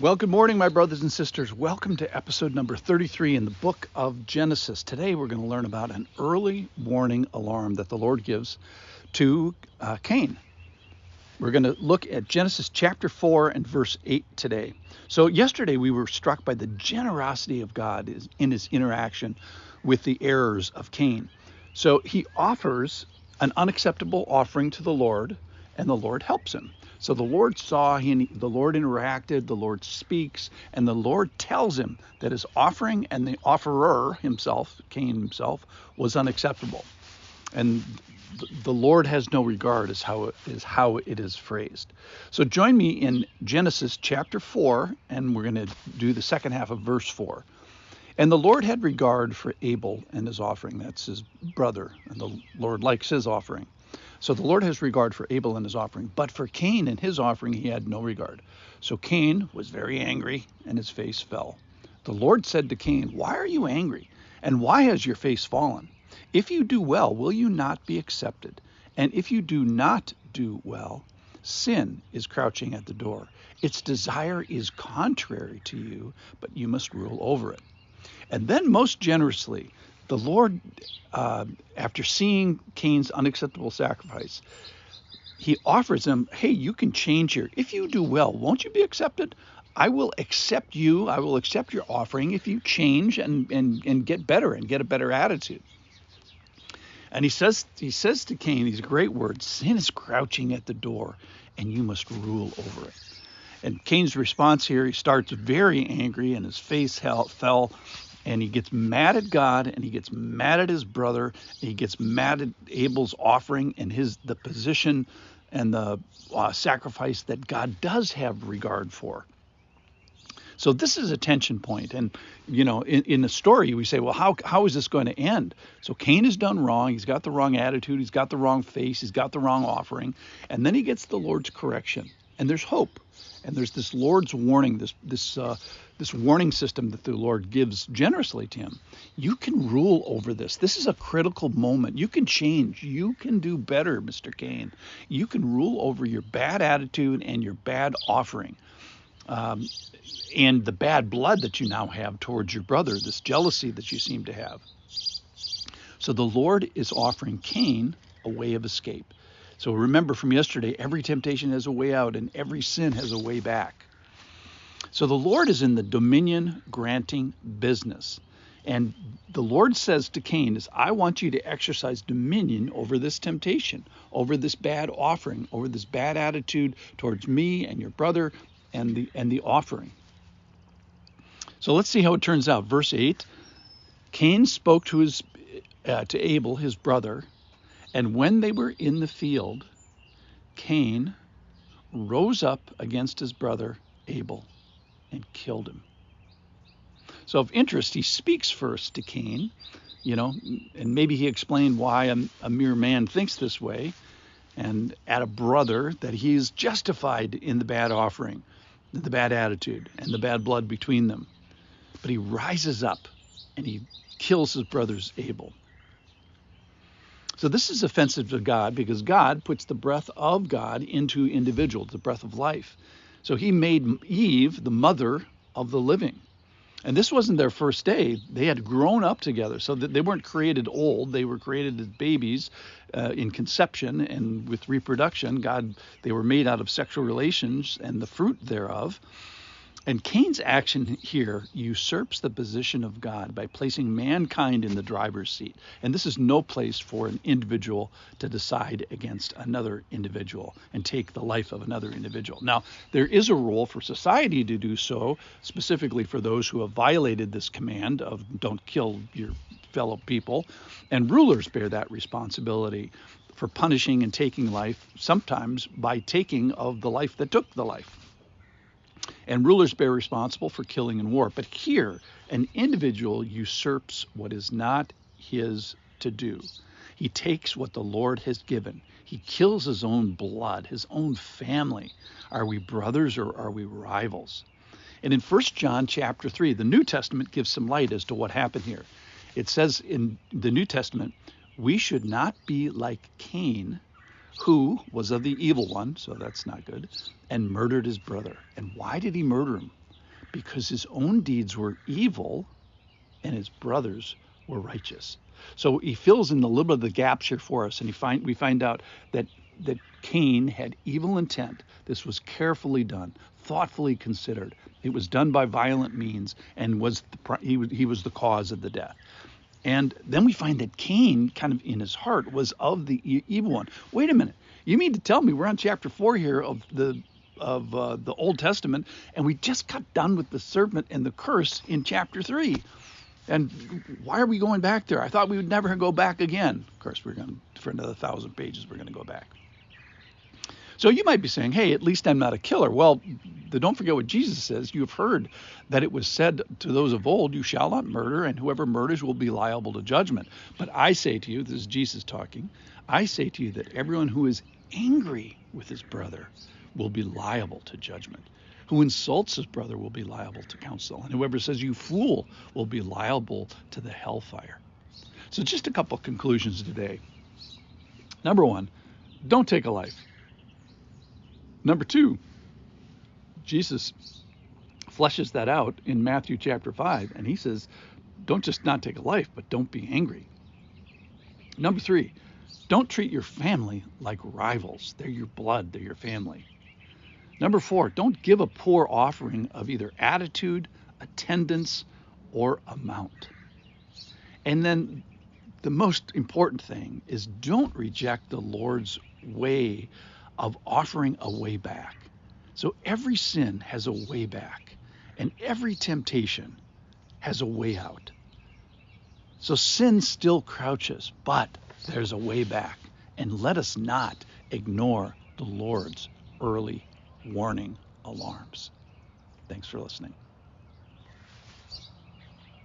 Well, good morning, my brothers and sisters. Welcome to episode number 33 in the book of Genesis. Today, we're going to learn about an early warning alarm that the Lord gives to Cain. We're going to look at Genesis chapter 4 and verse 8 today. So, yesterday, we were struck by the generosity of God in his interaction with the errors of Cain. So, he offers an unacceptable offering to the Lord, and the Lord helps him. So the Lord saw, the Lord interacted, the Lord speaks, and the Lord tells him that his offering and the offerer himself, Cain himself, was unacceptable. And the Lord has no regard is how it is phrased. So join me in Genesis chapter 4, and we're going to do the second half of verse 4. And the Lord had regard for Abel and his offering. That's his brother, and the Lord likes his offering. So the Lord has regard for Abel and his offering, but for Cain and his offering he had no regard. So Cain was very angry, and his face fell. The Lord said to Cain, "Why are you angry? And why has your face fallen? If you do well, will you not be accepted? And if you do not do well, sin is crouching at the door. Its desire is contrary to you, but you must rule over it." And then most generously, the Lord, after seeing Cain's unacceptable sacrifice, he offers him, hey, you can change here. If you do well, won't you be accepted? I will accept you. I will accept your offering if you change and get better and get a better attitude. And he says to Cain these great words: sin is crouching at the door, and you must rule over it. And Cain's response here, he starts very angry, and his face fell. And he gets mad at God, and he gets mad at his brother, and he gets mad at Abel's offering and the position and the sacrifice that God does have regard for. So this is a tension point. And, in the story, we say, well, how is this going to end? So Cain has done wrong. He's got the wrong attitude. He's got the wrong face. He's got the wrong offering. And then he gets the Lord's correction. And there's hope. And there's this Lord's warning, this warning system that the Lord gives generously to him. You can rule over this. This is a critical moment. You can change. You can do better, Mr. Cain. You can rule over your bad attitude and your bad offering. And the bad blood that you now have towards your brother, this jealousy that you seem to have. So the Lord is offering Cain a way of escape. So remember from yesterday, every temptation has a way out and every sin has a way back. So the Lord is in the dominion granting business. And the Lord says to Cain I want you to exercise dominion over this temptation, over this bad offering, over this bad attitude towards me and your brother and the offering. So let's see how it turns out. Verse 8, Cain spoke to Abel, his brother, and when they were in the field, Cain rose up against his brother Abel and killed him. So of interest, he speaks first to Cain, and maybe he explained why a mere man thinks this way, and at a brother that he's justified in the bad offering, the bad attitude, and the bad blood between them. But he rises up and he kills his brother's Abel. So this is offensive to God because God puts the breath of God into individuals, the breath of life. So he made Eve the mother of the living. And this wasn't their first day. They had grown up together. So that they weren't created old. They were created as babies in conception and with reproduction. They were made out of sexual relations and the fruit thereof. And Cain's action here usurps the position of God by placing mankind in the driver's seat. And this is no place for an individual to decide against another individual and take the life of another individual. Now, there is a role for society to do so, specifically for those who have violated this command of don't kill your fellow people. And rulers bear that responsibility for punishing and taking life, sometimes by taking of the life that took the life. And rulers bear responsible for killing in war. But here, an individual usurps what is not his to do. He takes what the Lord has given. He kills his own blood, his own family. Are we brothers or are we rivals? And in 1 John chapter 3, the New Testament gives some light as to what happened here. It says in the New Testament, we should not be like Cain, who was of the evil one, so that's not good, and murdered his brother. And why did he murder him? because his own deeds were evil and his brothers were righteous. So he fills in a little bit of the gaps here for us, and we find out that Cain had evil intent. This was carefully done, thoughtfully considered. It was done by violent means, and he was the cause of the death. And then we find that Cain, kind of in his heart, was of the evil one. Wait a minute. You mean to tell me we're on chapter 4 here of the Old Testament, and we just got done with the serpent and the curse in chapter 3? And why are we going back there? I thought we would never go back again. Of course, we're going to, for another 1,000 pages, we're going to go back. So you might be saying, hey, at least I'm not a killer. Well, don't forget what Jesus says. You have heard that it was said to those of old, you shall not murder, and whoever murders will be liable to judgment. But I say to you, this is Jesus talking, I say to you that everyone who is angry with his brother will be liable to judgment. Who insults his brother will be liable to counsel. And whoever says you fool will be liable to the hellfire. So just a couple of conclusions today. Number 1, don't take a life. Number 2, Jesus fleshes that out in Matthew chapter 5, and he says, don't just not take a life, but don't be angry. Number 3, don't treat your family like rivals. They're your blood, they're your family. Number 4, don't give a poor offering of either attitude, attendance, or amount. And then the most important thing is don't reject the Lord's way of offering a way back. So every sin has a way back, and every temptation has a way out. So sin still crouches, but there's a way back. And let us not ignore the Lord's early warning alarms. Thanks for listening.